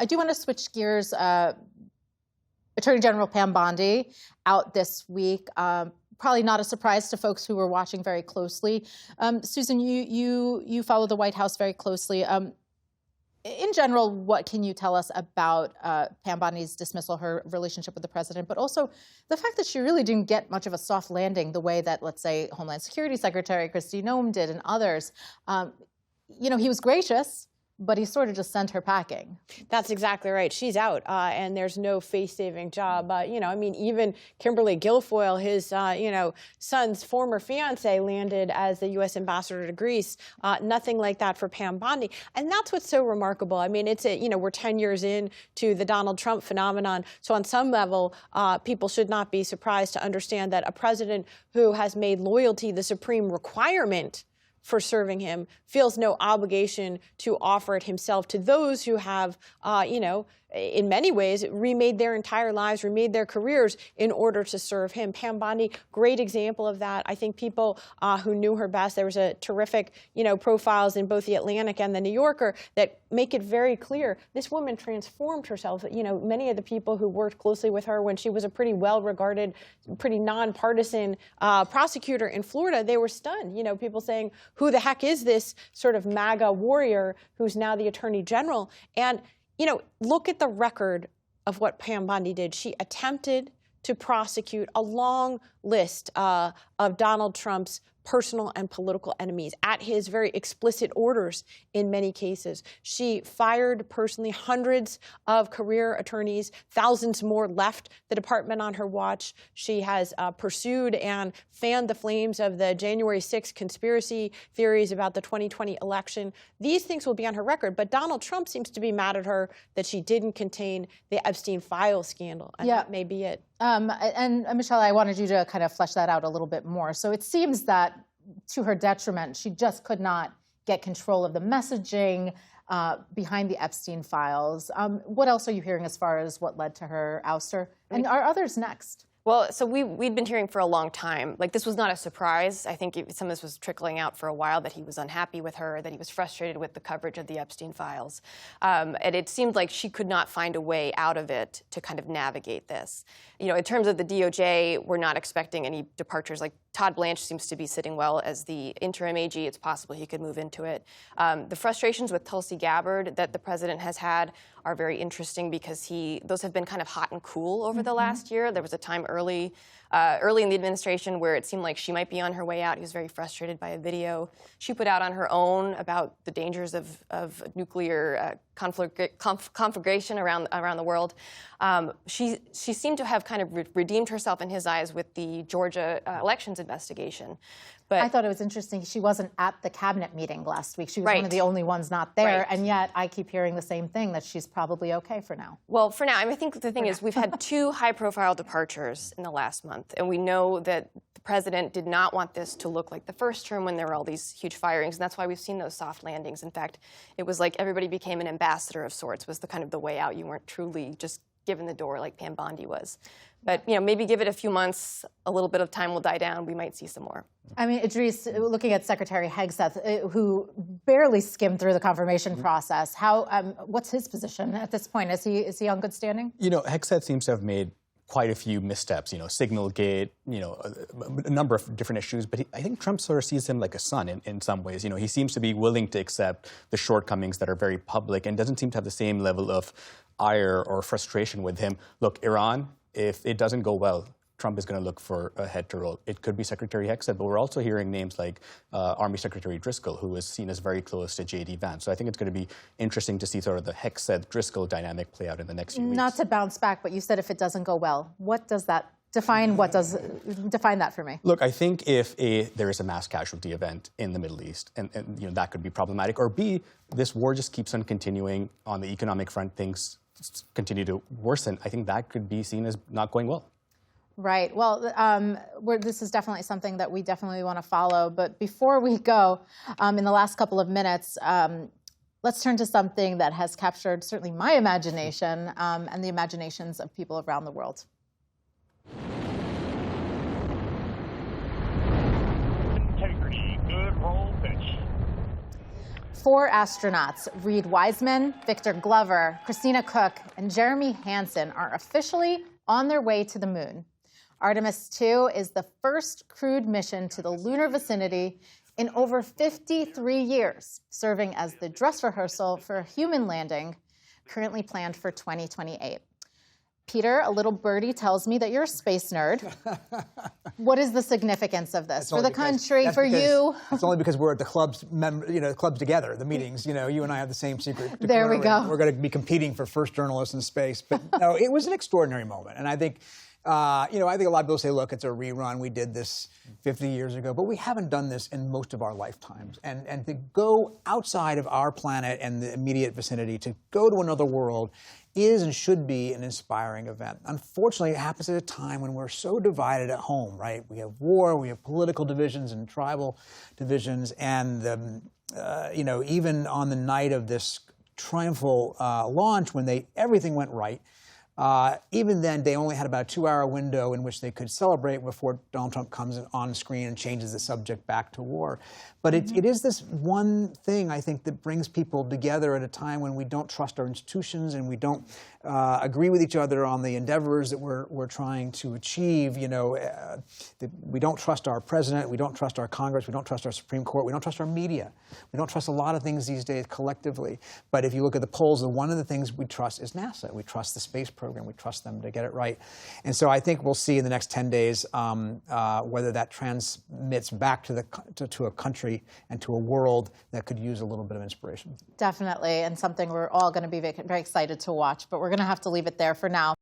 I do want to switch gears. Attorney General Pam Bondi out this week. Probably not a surprise to folks who were watching very closely. Susan, you follow the White House very closely. In general, what can you tell us about Pam Bondi's dismissal, her relationship with the president, but also the fact that she really didn't get much of a soft landing the way that, let's say, Homeland Security Secretary Kristi Noem did and others? You know, he was gracious, but he sort of just sent her packing. That's exactly right. She's out, and there's no face-saving job. You know, I mean, even Kimberly Guilfoyle, his, you know, son's former fiance, landed as the U.S. ambassador to Greece. Nothing like that for Pam Bondi, and that's what's so remarkable. I mean, it's you know, we're 10 years into the Donald Trump phenomenon, so on some level, people should not be surprised to understand that a president who has made loyalty the supreme requirement for serving him feels no obligation to offer it himself to those who have, you know, in many ways, remade their entire lives, remade their careers in order to serve him. Pam Bondi, great example of that. I think people who knew her best, there was a terrific, you know, profiles in both the Atlantic and the New Yorker that make it very clear this woman transformed herself. You know, many of the people who worked closely with her when she was a pretty well-regarded, pretty nonpartisan prosecutor in Florida, they were stunned. You know, people saying, who the heck is this sort of MAGA warrior who's now the Attorney General? And you know, look at the record of what Pam Bondi did. She attempted to prosecute a long list of Donald Trump's personal and political enemies at his very explicit orders in many cases. She fired personally hundreds of career attorneys, thousands more left the department on her watch. She has pursued and fanned the flames of the January 6th conspiracy theories about the 2020 election. These things will be on her record, but Donald Trump seems to be mad at her that she didn't contain the Epstein file scandal, and that may be it. And Michelle, I wanted you to kind of flesh that out a little bit more. So it seems that to her detriment, she just could not get control of the messaging behind the Epstein files. What else are you hearing as far as what led to her ouster? And are others next? Well, so we'd been hearing for a long time. Like, this was not a surprise. I think some of this was trickling out for a while, that he was unhappy with her, that he was frustrated with the coverage of the Epstein files. And it seemed like she could not find a way out of it to kind of navigate this. You know, in terms of the DOJ, we're not expecting any departures. Like, Todd Blanche seems to be sitting well as the interim AG. It's possible he could move into it. The frustrations with Tulsi Gabbard that the president has had are very interesting because those have been kind of hot and cool over the last year. There was a time early in the administration where it seemed like she might be on her way out. He was very frustrated by a video she put out on her own about the dangers of nuclear conflagration around the world. She seemed to have kind of redeemed herself in his eyes with the Georgia elections investigation. But I thought it was interesting. She wasn't at the cabinet meeting last week. She was one of the only ones not there. And yet I keep hearing the same thing, that she's probably okay for now. Well, for now. I mean, I think the thing is we've had 2 high-profile departures in the last month. And we know that the president did not want this to look like the first term when there were all these huge firings. And that's why we've seen those soft landings. In fact, it was like everybody became an ambassador of sorts, was the kind of the way out. You weren't truly just given the door like Pam Bondi was. But, you know, maybe give it a few months, a little bit of time will die down, we might see some more. I mean, Idris, looking at Secretary Hegseth, who barely skimmed through the confirmation process, what's his position at this point? Is he on good standing? You know, Hegseth seems to have made quite a few missteps, you know, Signalgate, you know, a number of different issues. But I think Trump sort of sees him like a son in some ways. You know, he seems to be willing to accept the shortcomings that are very public and doesn't seem to have the same level of ire or frustration with him. Look, Iran, if it doesn't go well, Trump is going to look for a head to roll. It could be Secretary Hegseth, but we're also hearing names like Army Secretary Driscoll, who is seen as very close to J.D. Vance. So I think it's going to be interesting to see sort of the Hegseth-Driscoll dynamic play out in the next few weeks. Not to bounce back, but you said if it doesn't go well. What does that define? Define that for me? Look, I think if there is a mass casualty event in the Middle East, and you know, that could be problematic, or B, this war just keeps on continuing on the economic front, things continue to worsen, I think that could be seen as not going well. Right. Well, this is definitely something that we definitely want to follow. But before we go, in the last couple of minutes, let's turn to something that has captured certainly my imagination and the imaginations of people around the world. Integrity, good roll pitch. 4 astronauts, Reed Wiseman, Victor Glover, Christina Cook, and Jeremy Hansen, are officially on their way to the moon. Artemis 2 is the first crewed mission to the lunar vicinity in over 53 years, serving as the dress rehearsal for a human landing currently planned for 2028. Peter, a little birdie tells me that you're a space nerd. What is the significance of this for the country, for you? It's only because we're at the clubs, clubs together, the meetings. You and I have the same secret. There we go. We're going to be competing for first journalists in space. But no, it was an extraordinary moment, and I think. I think a lot of people say, look, it's a rerun. We did this 50 years ago, but we haven't done this in most of our lifetimes. And to go outside of our planet and the immediate vicinity, to go to another world, is and should be an inspiring event. Unfortunately, it happens at a time when we're so divided at home, right? We have war, we have political divisions and tribal divisions, and even on the night of this triumphal launch, when everything went right. Even then, they only had about a 2-hour window in which they could celebrate before Donald Trump comes on screen and changes the subject back to war. But it is this one thing, I think, that brings people together at a time when we don't trust our institutions and we don't agree with each other on the endeavors that we're trying to achieve. We don't trust our president, we don't trust our Congress, we don't trust our Supreme Court, we don't trust our media. We don't trust a lot of things these days collectively. But if you look at the polls, one of the things we trust is NASA. We trust the space program. We trust them to get it right. And so I think we'll see in the next 10 days whether that transmits back to a country and to a world that could use a little bit of inspiration. Definitely, and something we're all going to be very excited to watch, but we're going to have to leave it there for now.